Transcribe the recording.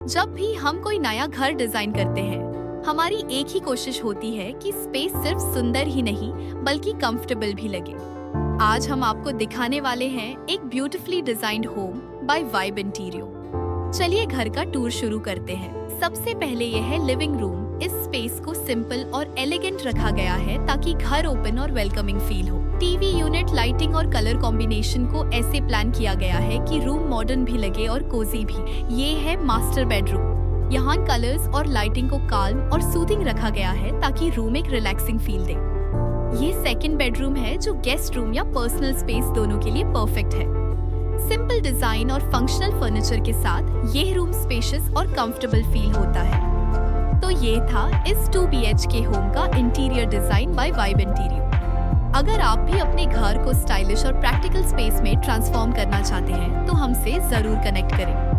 जब भी हम कोई नया घर डिजाइन करते हैं, हमारी एक ही कोशिश होती है कि स्पेस सिर्फ सुंदर ही नहीं बल्कि कंफर्टेबल भी लगे। आज हम आपको दिखाने वाले हैं एक beautifully designed home by vibe interio. चलिए घर का टूर शुरू करते हैं। सबसे पहले यह है लिविंग रूम। इस स्पेस को सिंपल और एलिगेंट रखा गया है ताकि घर ओपन और वेलकमिंग फील हो। टीवी यूनिट, लाइटिंग और कलर कॉम्बिनेशन को ऐसे प्लान किया गया है कि रूम मॉडर्न भी लगे और कोजी भी। ये है मास्टर बेडरूम। यहाँ कलर्स और लाइटिंग को काल्म और सूदिंग रखा गया है ताकि रूम एक रिलैक्सिंग फील दे। ये सेकंड बेडरूम है जो गेस्ट रूम या पर्सनल स्पेस दोनों के लिए परफेक्ट है। सिंपल डिजाइन और फंक्शनल फर्नीचर के साथ ये रूम स्पेशियस और कंफर्टेबल फील होता है। तो ये था इस 2 BHK होम का इंटीरियर डिजाइन बाय वाइब इंटीरियो। अगर आप भी अपने घर को स्टाइलिश और प्रैक्टिकल स्पेस में ट्रांसफॉर्म करना चाहते हैं तो हमसे जरूर कनेक्ट करें।